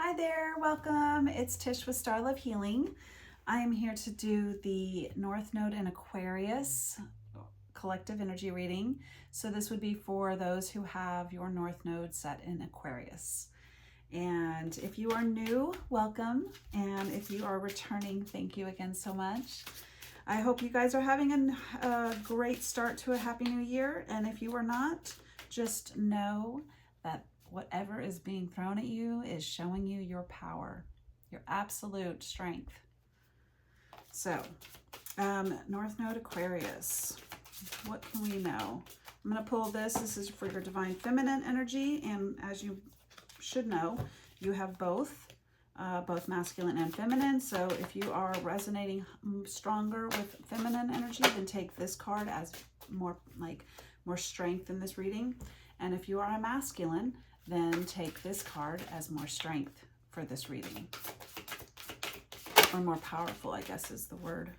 Hi there, welcome. It's Tish with Star Love Healing. I am here to do the North Node in Aquarius collective energy reading. So this would be for those who have your North Node set in Aquarius. And if you are new, welcome. And if you are returning, thank you again so much. I hope you guys are having a great start to a happy new year. And if you are not, just know that whatever is being thrown at you is showing you your power, your absolute strength. So, North Node Aquarius, what can we know? I'm going to pull this. This is for your divine feminine energy. And as you should know, you have both masculine and feminine. So if you are resonating stronger with feminine energy, then take this card as more strength in this reading. And if you are a masculine, then take this card as more strength for this reading. Or more powerful, I guess is the word.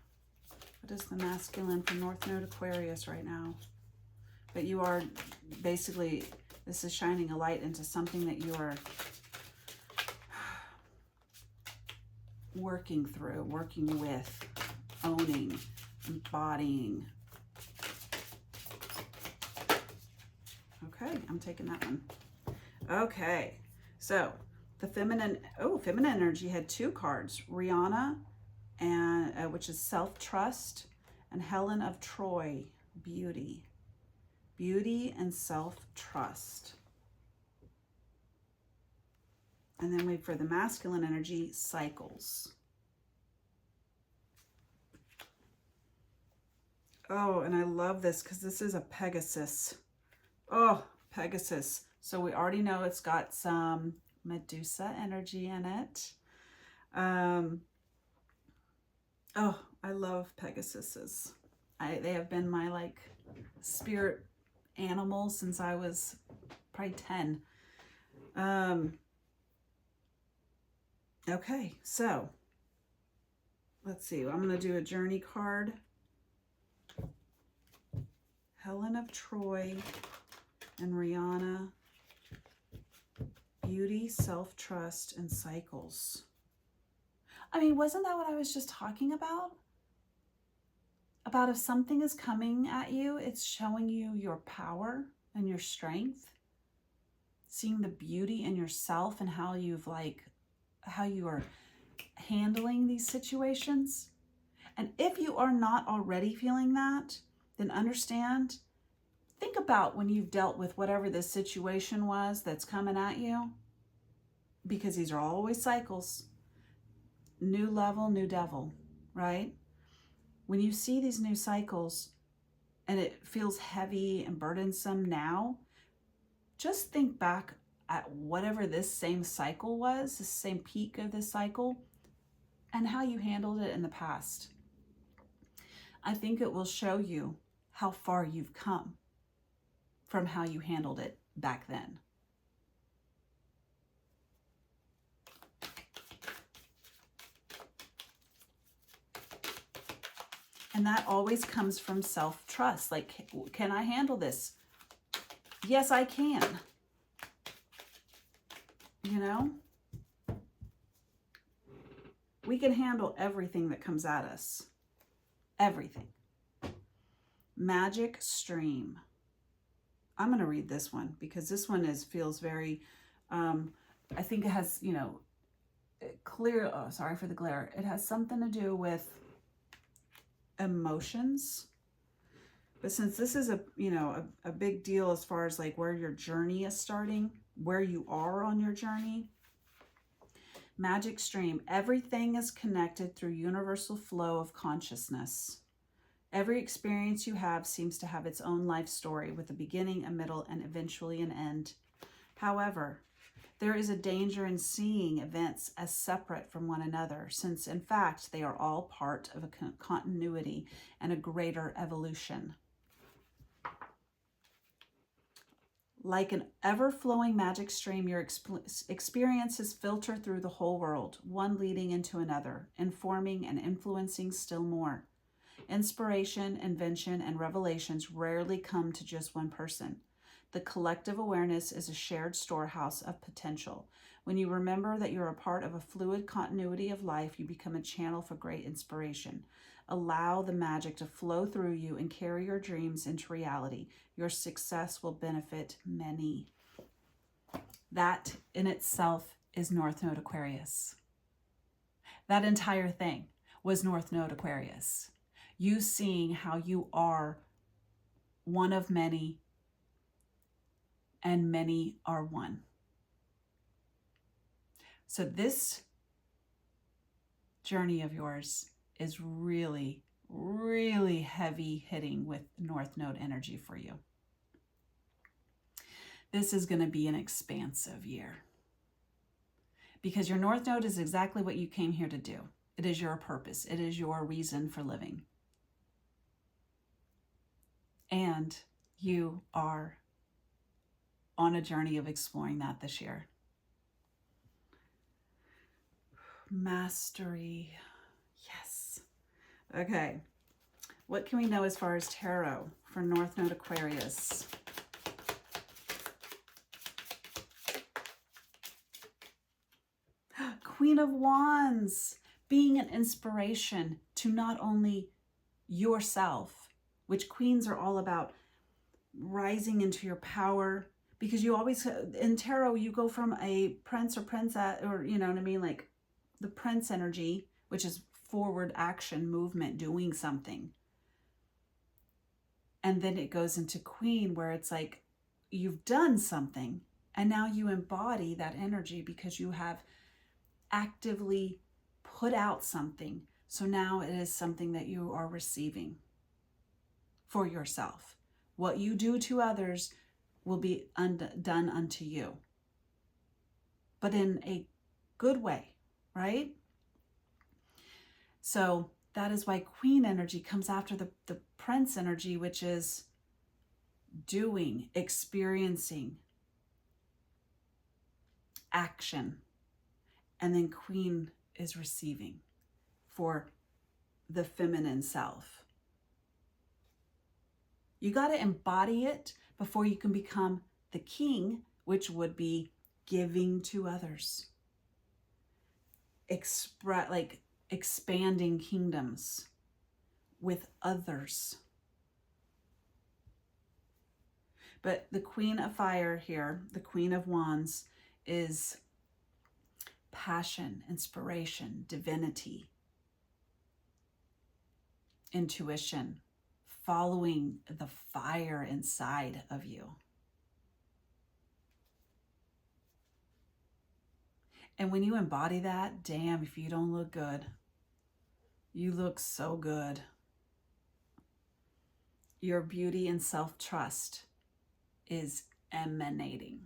What is the masculine for North Node Aquarius right now? But you are basically, this is shining a light into something that you are working through, working with, owning, embodying. Okay, I'm taking that one. Okay, so the feminine energy had two cards, Rihanna, and which is self-trust, and Helen of Troy, beauty. Beauty and self-trust. And then for the masculine energy, cycles. Oh, and I love this because this is a Pegasus. Oh, Pegasus. So we already know it's got some Medusa energy in it. Oh, I love Pegasuses. They have been my spirit animal since I was probably 10. Okay, so let's see. I'm going to do a journey card. Helen of Troy and Rihanna. Beauty, self-trust, and cycles. I mean, wasn't that what I was just talking about? About if something is coming at you, it's showing you your power and your strength. Seeing the beauty in yourself and how you are handling these situations. And if you are not already feeling that, then understand, think about when you've dealt with whatever this situation was that's coming at you, because these are always cycles. New level, new devil, right? When you see these new cycles and it feels heavy and burdensome now, just think back at whatever this same cycle was, the same peak of this cycle, and how you handled it in the past. I think it will show you how far you've come from how you handled it back then. And that always comes from self-trust. Like, can I handle this? Yes, I can. You know? We can handle everything that comes at us. Everything. Magic Stream. I'm going to read this one because this one feels very, I think it has, clear, oh, sorry for the glare. It has something to do with emotions. But since this is a big deal as far as where your journey is starting, where you are on your journey. Magic Stream. Everything is connected through universal flow of consciousness. Every experience you have seems to have its own life story with a beginning, a middle, and eventually an end. However, there is a danger in seeing events as separate from one another, since in fact they are all part of a continuity and a greater evolution. Like an ever-flowing magic stream, your experiences filter through the whole world, one leading into another, informing and influencing still more. Inspiration, invention, and revelations rarely come to just one person. The collective awareness is a shared storehouse of potential. When you remember that you're a part of a fluid continuity of life, you become a channel for great inspiration. Allow the magic to flow through you and carry your dreams into reality. Your success will benefit many. That in itself is North Node Aquarius. That entire thing was North Node Aquarius. You seeing how you are one of many and many are one. So this journey of yours is really, really heavy hitting with North Node energy for you. This is going to be an expansive year because your North Node is exactly what you came here to do. It is your purpose. It is your reason for living. And you are on a journey of exploring that this year. Mastery. Yes. Okay. What can we know as far as tarot for North Node Aquarius? Queen of Wands, being an inspiration to not only yourself, which queens are all about rising into your power, because you always, in tarot, you go from a prince or princess, or you know what I mean, like the prince energy, which is forward action, movement, doing something. And then it goes into queen, where it's like you've done something and now you embody that energy because you have actively put out something. So now it is something that you are receiving for yourself. What you do to others will be done unto you, but in a good way, right? So that is why queen energy comes after the prince energy, which is doing, experiencing, action. And then queen is receiving for the feminine self. You got to embody it before you can become the king, which would be giving to others. Expanding kingdoms with others. But the Queen of Fire here, the Queen of Wands, is passion, inspiration, divinity, intuition, following the fire inside of you. And when you embody that, damn, if you don't look good, you look so good. Your beauty and self-trust is emanating.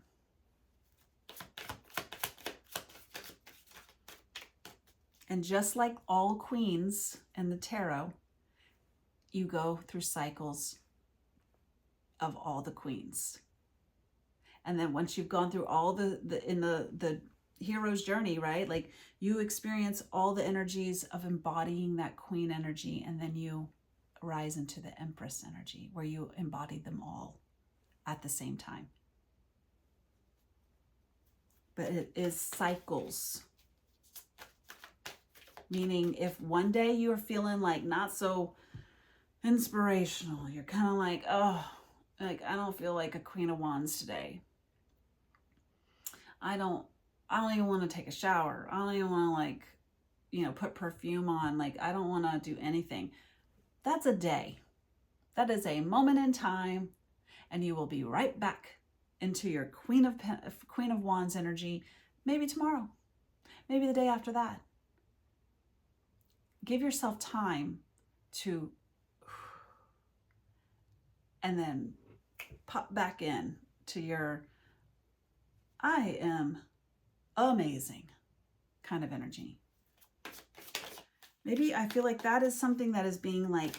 And just like all queens in the tarot, you go through cycles of all the queens. And then once you've gone through all the hero's journey, right? Like you experience all the energies of embodying that queen energy, and then you rise into the empress energy where you embody them all at the same time. But it is cycles. Meaning if one day you're feeling like not so inspirational, you're kind of like, oh, like I don't feel like a Queen of Wands today. I don't even want to take a shower. I don't even want to put perfume on. Like I don't want to do anything. That's a day. That is a moment in time, and you will be right back into your Queen of Wands energy, maybe tomorrow, maybe the day after that. Give yourself time to, and then pop back in to your, I am amazing kind of energy. Maybe I feel like that is something that is being like,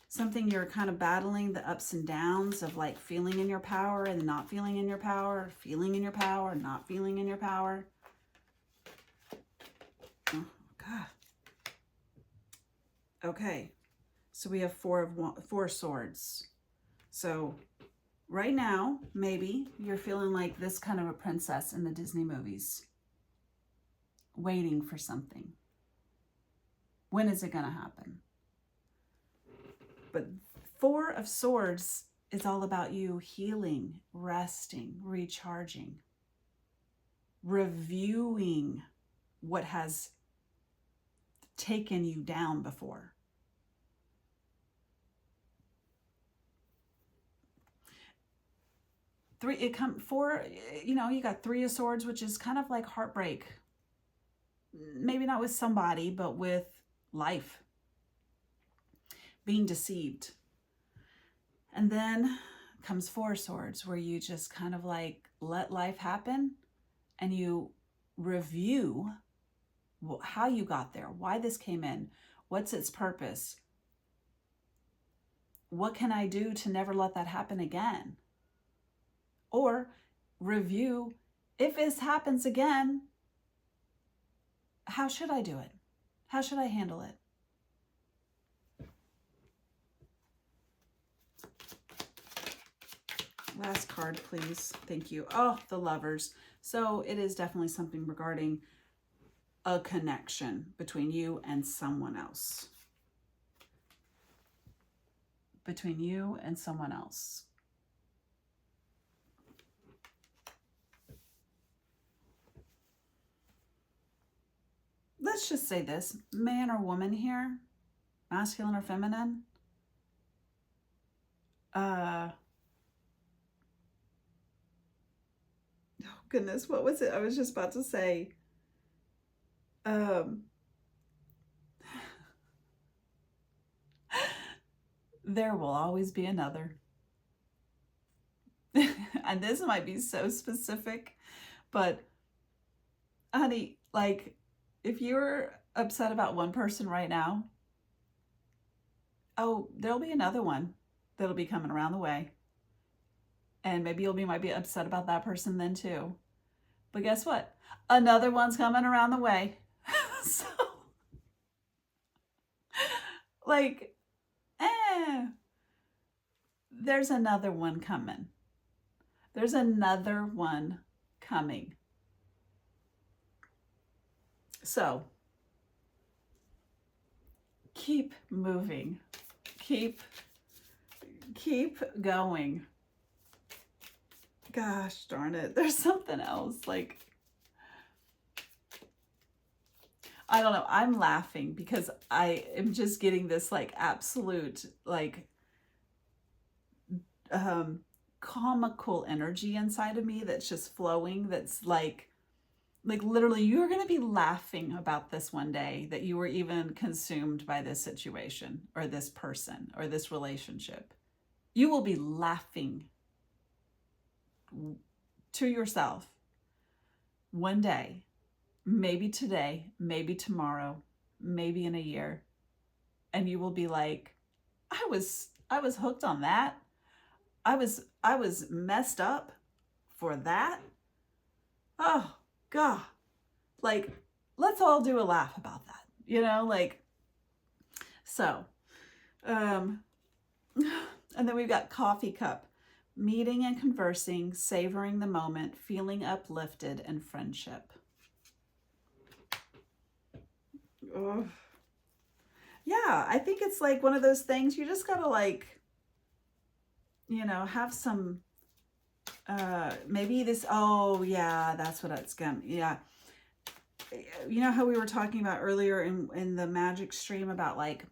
something you're kind of battling, the ups and downs of like feeling in your power and not feeling in your power, feeling in your power, not feeling in your power. Oh, God. Okay. So we have four swords. So right now, maybe you're feeling like this kind of a princess in the Disney movies, waiting for something. When is it going to happen? But Four of Swords is all about you healing, resting, recharging, reviewing what has taken you down before. Four, you got Three of Swords, which is kind of like heartbreak. Maybe not with somebody, but with life. Being deceived. And then comes Four of Swords, where you just kind of like let life happen and you review how you got there, why this came in, what's its purpose, what can I do to never let that happen again? Or review, if this happens again, how should I do it? How should I handle it? Last card, please. Thank you. Oh, the Lovers. So it is definitely something regarding a connection between you and someone else. Between you and someone else. Let's just say this, man or woman here, masculine or feminine, oh goodness, what was it? I was just about to say, there will always be another. And this might be so specific, but honey, like, if you're upset about one person right now, oh, there'll be another one that'll be coming around the way. And maybe you might be upset about that person then too. But guess what? Another one's coming around the way. So, like, there's another one coming. There's another one coming. So, keep moving. Keep going. Gosh darn it. There's something else. Like, I don't know. I'm laughing because I am just getting this like absolute like comical energy inside of me that's just flowing. That's like literally you're going to be laughing about this one day, that you were even consumed by this situation or this person or this relationship. You will be laughing to yourself one day, maybe today, maybe tomorrow, maybe in a year, and you will be like, I was hooked on that. I was messed up for that. Oh God, like, let's all do a laugh about that, like, so, and then we've got Coffee Cup, meeting and conversing, savoring the moment, feeling uplifted, and friendship. Oh. Yeah, I think it's like one of those things you just gotta like, have some, maybe this, oh yeah, that's what it's gonna, yeah. You know how we were talking about earlier in the magic stream about like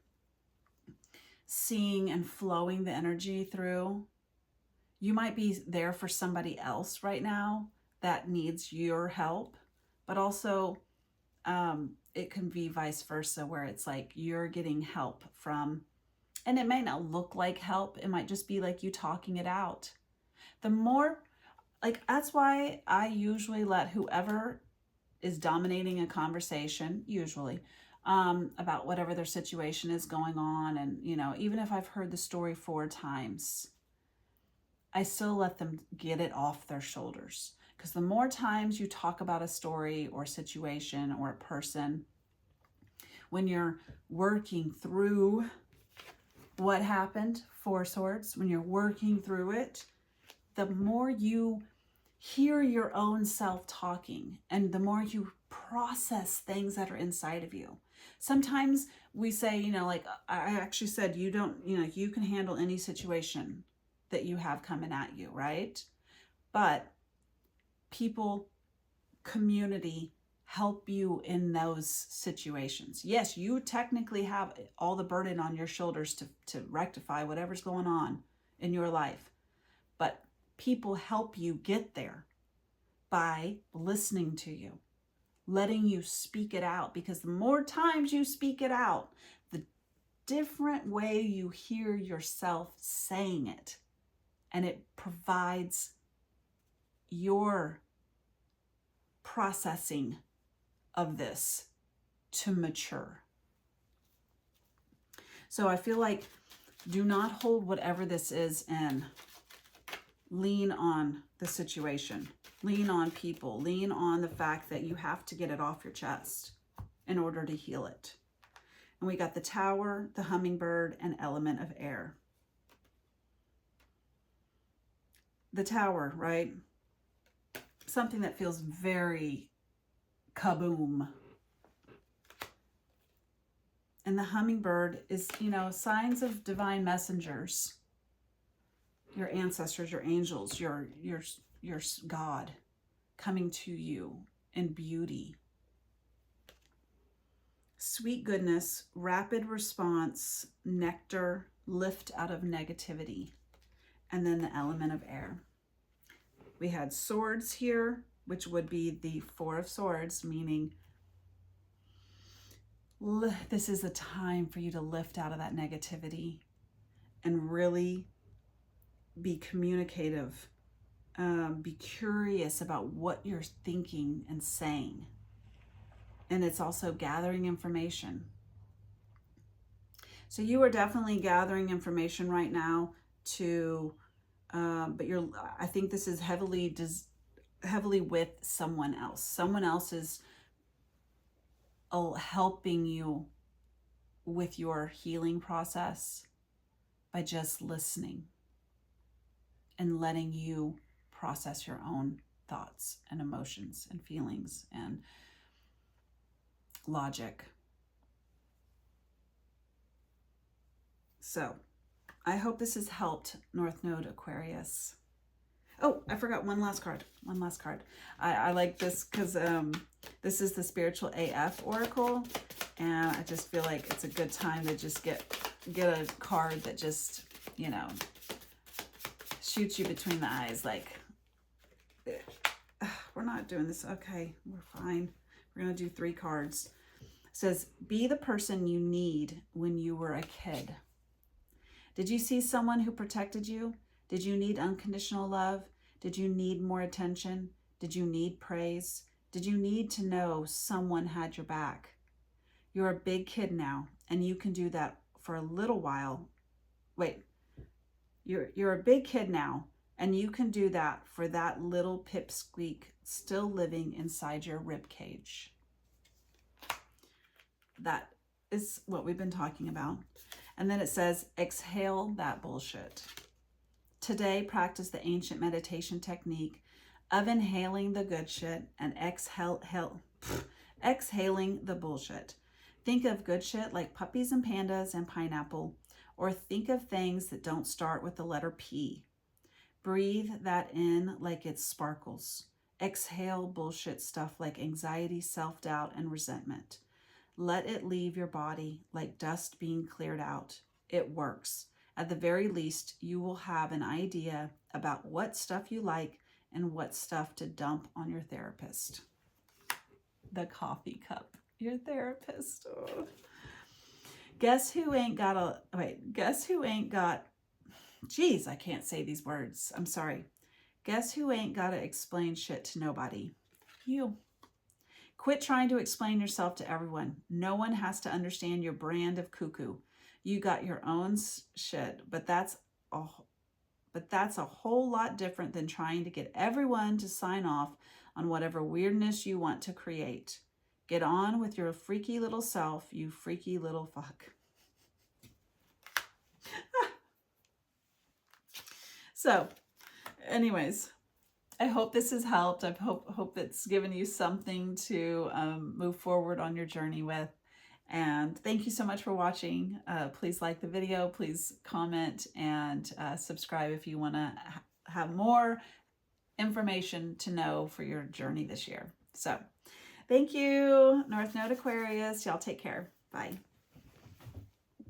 seeing and flowing the energy through? You might be there for somebody else right now that needs your help, but also it can be vice versa, where it's like you're getting help from, and it may not look like help. It might just be like you talking it out. The more, like, that's why I usually let whoever is dominating a conversation, usually, about whatever their situation is going on. And, even if I've heard the story 4 times, I still let them get it off their shoulders. Because the more times you talk about a story or situation or a person, when you're working through what happened, 4 Swords, when you're working through it, the more you hear your own self talking and the more you process things that are inside of you. Sometimes we say, you know, like I actually said, you don't, you know, you can handle any situation that you have coming at you, right? But people, community help you in those situations. Yes, you technically have all the burden on your shoulders to rectify whatever's going on in your life, but people help you get there by listening to you, letting you speak it out, because the more times you speak it out, the different way you hear yourself saying it, and it provides your processing of this to mature. So I feel like do not hold whatever this is in. Lean on the situation. Lean on people. Lean on the fact that you have to get it off your chest in order to heal it. And we got the Tower, the Hummingbird, and Element of Air. The Tower, right? Something that feels very kaboom. And the Hummingbird is, you know, signs of divine messengers. Your ancestors, your angels, your God coming to you in beauty. Sweet goodness, rapid response, nectar, lift out of negativity. And then the Element of Air. We had swords here, which would be the Four of Swords, meaning this is a time for you to lift out of that negativity and really be communicative. Be curious about what you're thinking and saying. And it's also gathering information. So you are definitely gathering information right now to, but I think this is heavily with someone else. Someone else is helping you with your healing process by just listening and letting you process your own thoughts and emotions and feelings and logic. So I hope this has helped, North Node Aquarius. Oh, I forgot one last card. I like this because this is the Spiritual AF Oracle, and I just feel like it's a good time to just get a card that just, you know, shoots you between the eyes. Like, we're not doing this. Okay, we're fine. We're going to do 3 cards. It says, be the person you need when you were a kid. Did you see someone who protected you? Did you need unconditional love? Did you need more attention? Did you need praise? Did you need to know someone had your back? You're a big kid now, and you can do that for a little while. Wait, you're a big kid now, and you can do that for that little pipsqueak still living inside your rib cage. That is what we've been talking about. And then it says, exhale that bullshit. Today, practice the ancient meditation technique of inhaling the good shit and exhaling the bullshit. Think of good shit like puppies and pandas and pineapple, or think of things that don't start with the letter P. Breathe that in like it's sparkles. Exhale bullshit stuff like anxiety, self-doubt, and resentment. Let it leave your body like dust being cleared out. It works. At the very least, you will have an idea about what stuff you like and what stuff to dump on your therapist. The coffee cup, your therapist. Oh. Guess who ain't got, geez, I can't say these words. I'm sorry. Guess who ain't got to explain shit to nobody? You. Quit trying to explain yourself to everyone. No one has to understand your brand of cuckoo. You got your own shit, but that's a whole lot different than trying to get everyone to sign off on whatever weirdness you want to create. Get on with your freaky little self, you freaky little fuck. So, Anyways, I hope this has helped. I hope it's given you something to move forward on your journey with. And thank you so much for watching. Please like the video, please comment, and subscribe if you want to have more information to know for your journey this year. So thank you, North Node Aquarius. Y'all take care. Bye.